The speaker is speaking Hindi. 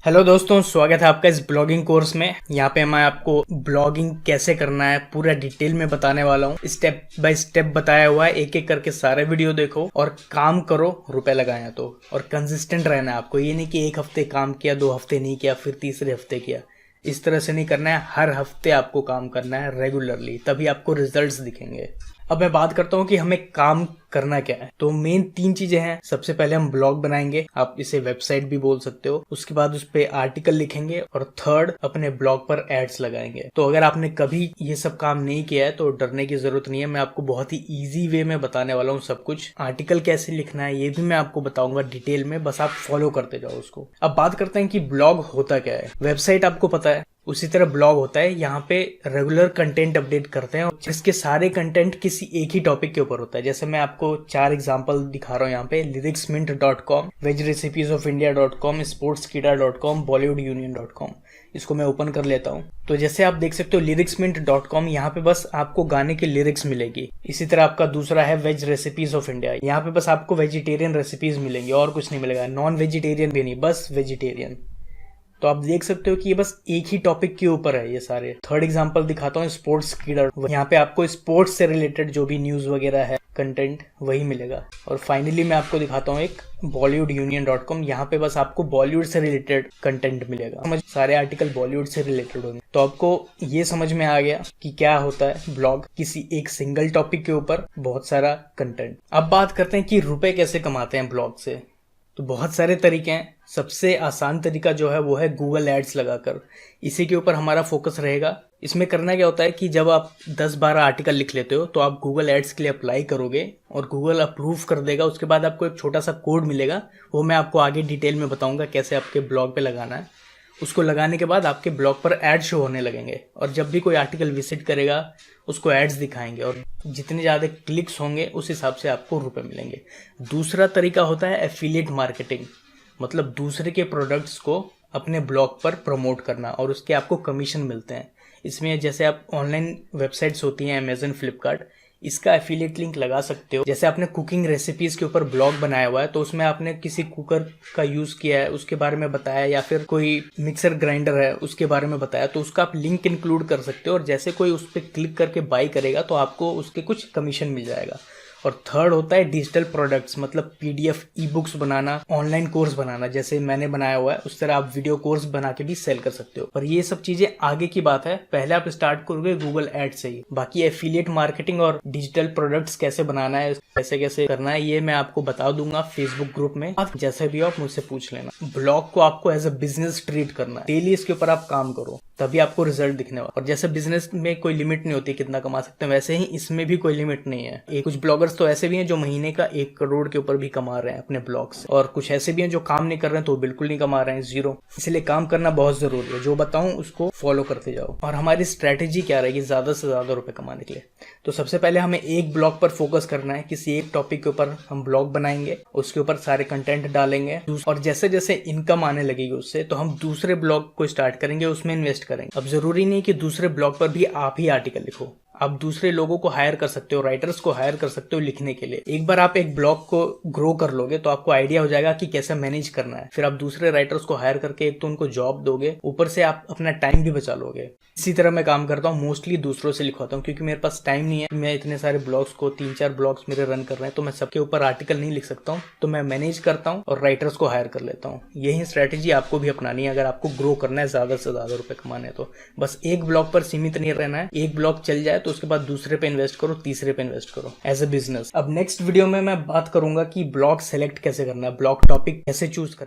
हेलो दोस्तों, स्वागत है आपका इस ब्लॉगिंग कोर्स में। यहाँ पे मैं आपको ब्लॉगिंग कैसे करना है पूरा डिटेल में बताने वाला हूँ। स्टेप बाय स्टेप बताया हुआ है, एक एक करके सारे वीडियो देखो और काम करो, रुपए लगाए तो। और कंसिस्टेंट रहना है आपको, ये नहीं कि एक हफ्ते काम किया, 2 हफ्ते नहीं किया, फिर तीसरे हफ्ते किया। इस तरह से नहीं करना है, हर हफ्ते आपको काम करना है रेगुलरली, तभी आपको रिजल्ट्स दिखेंगे। अब मैं बात करता हूँ कि हमें काम करना क्या है। तो मेन 3 चीजें हैं। सबसे पहले हम ब्लॉग बनाएंगे, आप इसे वेबसाइट भी बोल सकते हो। उसके बाद उस पे आर्टिकल लिखेंगे और थर्ड अपने ब्लॉग पर एड्स लगाएंगे। तो अगर आपने कभी ये सब काम नहीं किया है तो डरने की जरूरत नहीं है, मैं आपको बहुत ही इजी वे में बताने वाला हूँ सब कुछ। आर्टिकल कैसे लिखना है ये भी मैं आपको बताऊंगा डिटेल में, बस आप फॉलो करते जाओ उसको। अब बात करते हैं कि ब्लॉग होता क्या है। वेबसाइट आपको पता है, उसी तरह ब्लॉग होता है। यहाँ पे रेगुलर कंटेंट अपडेट करते हैं और जिसके सारे कंटेंट किसी एक ही टॉपिक के ऊपर होता है। जैसे मैं आपको 4 एग्जांपल दिखा रहा हूँ यहाँ पे। lyricsmint.com, vegrecipesofIndia.com, sportskida.com, bollywoodunion.com। इसको मैं ओपन कर लेता हूँ। तो जैसे आप देख सकते हो lyricsmint.com, यहाँ पे बस आपको गाने की लिरिक्स मिलेगी। इसी तरह आपका दूसरा है वेज रेसिपीज ऑफ इंडिया, यहाँ पे बस आपको वेजिटेरियन रेसिपीज मिलेंगी और कुछ नहीं मिलेगा। नॉन वेजिटेरियन भी नहीं, बस वेजिटेरियन। तो आप देख सकते हो कि ये बस एक ही टॉपिक के ऊपर है ये सारे। थर्ड एग्जांपल दिखाता हूँ, स्पोर्ट्स कीड़ा। यहाँ पे आपको स्पोर्ट्स से रिलेटेड जो भी न्यूज वगैरह है कंटेंट वही मिलेगा। और फाइनली मैं आपको दिखाता हूँ एक bollywoodunion.com, यहाँ पे बस आपको बॉलीवुड से रिलेटेड कंटेंट मिलेगा। सारे आर्टिकल बॉलीवुड से रिलेटेड होंगे। तो आपको ये समझ में आ गया कि क्या होता है ब्लॉग, किसी एक सिंगल टॉपिक के ऊपर बहुत सारा कंटेंट। अब बात करते हैं कि रुपए कैसे कमाते हैं ब्लॉग से। तो बहुत सारे तरीके हैं। सबसे आसान तरीका जो है वो है गूगल एड्स लगाकर। इसी के ऊपर हमारा फोकस रहेगा। इसमें करना क्या होता है कि जब आप 10-12 आर्टिकल लिख लेते हो तो आप गूगल एड्स के लिए अप्लाई करोगे और गूगल अप्रूव कर देगा। उसके बाद आपको एक छोटा सा कोड मिलेगा, वो मैं आपको आगे डिटेल में बताऊंगा कैसे आपके ब्लॉग पे लगाना है। उसको लगाने के बाद आपके ब्लॉग पर एड शो होने लगेंगे और जब भी कोई आर्टिकल विजिट करेगा उसको एड्स दिखाएंगे और जितने ज़्यादा क्लिक्स होंगे उस हिसाब से आपको रुपए मिलेंगे। दूसरा तरीका होता है एफिलिएट मार्केटिंग, मतलब दूसरे के प्रोडक्ट्स को अपने ब्लॉग पर प्रमोट करना और उसके आपको कमीशन मिलते हैं। इसमें जैसे आप ऑनलाइन वेबसाइट्स होती हैं अमेजन, फ्लिपकार्ट, इसका एफिलिएट लिंक लगा सकते हो। जैसे आपने कुकिंग रेसिपीज के ऊपर ब्लॉग बनाया हुआ है तो उसमें आपने किसी कुकर का यूज किया है उसके बारे में बताया, या फिर कोई मिक्सर ग्राइंडर है उसके बारे में बताया, तो उसका आप लिंक इंक्लूड कर सकते हो और जैसे कोई उस पर क्लिक करके बाई करेगा तो आपको उसके कुछ कमीशन मिल जाएगा। और थर्ड होता है डिजिटल प्रोडक्ट्स, मतलब पीडीएफ, ई बुक्स बनाना, ऑनलाइन कोर्स बनाना। जैसे मैंने बनाया हुआ है उस तरह आप वीडियो कोर्स बना के भी सेल कर सकते हो। पर ये सब चीजें आगे की बात है, पहले आप स्टार्ट करोगे गूगल एड से ही। बाकी एफिलिएट मार्केटिंग और डिजिटल प्रोडक्ट्स कैसे बनाना है, कैसे कैसे करना है, ये मैं आपको बता दूंगा फेसबुक ग्रुप में। आप जैसे भी हो आप मुझसे पूछ लेना। ब्लॉग को आपको एज अ बिजनेस ट्रीट करना है, डेली इसके ऊपर आप काम करो तभी आपको रिजल्ट दिखने वाला। और जैसे बिजनेस में कोई लिमिट नहीं होती कितना कमा सकते हैं, वैसे ही इसमें भी कोई लिमिट नहीं है। कुछ ब्लॉगर्स तो ऐसे भी हैं जो महीने का 1 करोड़ के ऊपर भी कमा रहे हैं अपने ब्लॉग से, और कुछ ऐसे भी हैं जो काम नहीं कर रहे हैं तो बिल्कुल नहीं कमा रहे हैं, 0। इसलिए काम करना बहुत जरूरी है। जो बताऊं उसको फॉलो करते जाओ। और हमारी स्ट्रेटेजी क्या रहेगी ज्यादा से ज्यादा रुपए कमाने के लिए? तो सबसे पहले हमें एक ब्लॉग पर फोकस करना है। किसी एक टॉपिक के ऊपर हम ब्लॉग बनाएंगे, उसके ऊपर सारे कंटेंट डालेंगे और जैसे जैसे इनकम आने लगेगी उससे तो हम दूसरे ब्लॉग को स्टार्ट करेंगे, उसमें इन्वेस्ट करेंगे। अब जरूरी नहीं कि दूसरे ब्लॉग पर भी आप ही आर्टिकल लिखो, आप दूसरे लोगों को हायर कर सकते हो, राइटर्स को हायर कर सकते हो लिखने के लिए। एक बार आप एक ब्लॉग को ग्रो कर लोगे तो आपको आइडिया हो जाएगा कि कैसे मैनेज करना है। फिर आप दूसरे राइटर्स को हायर करके एक तो उनको जॉब दोगे, ऊपर से आप अपना टाइम भी बचा लोगे। इसी तरह मैं काम करता हूँ, मोस्टली दूसरों से लिखवाता हूँ क्योंकि मेरे पास टाइम नहीं है। मैं इतने सारे ब्लॉग्स को 3-4 ब्लॉग्स मेरे रन कर रहे हैं तो मैं सबके ऊपर आर्टिकल नहीं लिख सकता हूँ, तो मैं मैनेज करता हूँ और राइटर्स को हायर कर लेता हूँ। यही स्ट्रेटेजी आपको भी अपनानी है अगर आपको ग्रो करना है, ज्यादा से ज्यादा रुपए कमाने हैं। तो बस एक ब्लॉग पर सीमित नहीं रहना है। एक ब्लॉग चल जाए तो उसके बाद दूसरे पे इन्वेस्ट करो, तीसरे पे इन्वेस्ट करो एज ए बिजनेस। अब नेक्स्ट वीडियो में मैं बात करूंगा कि ब्लॉग सेलेक्ट कैसे करना है, ब्लॉग टॉपिक कैसे चूज करना है।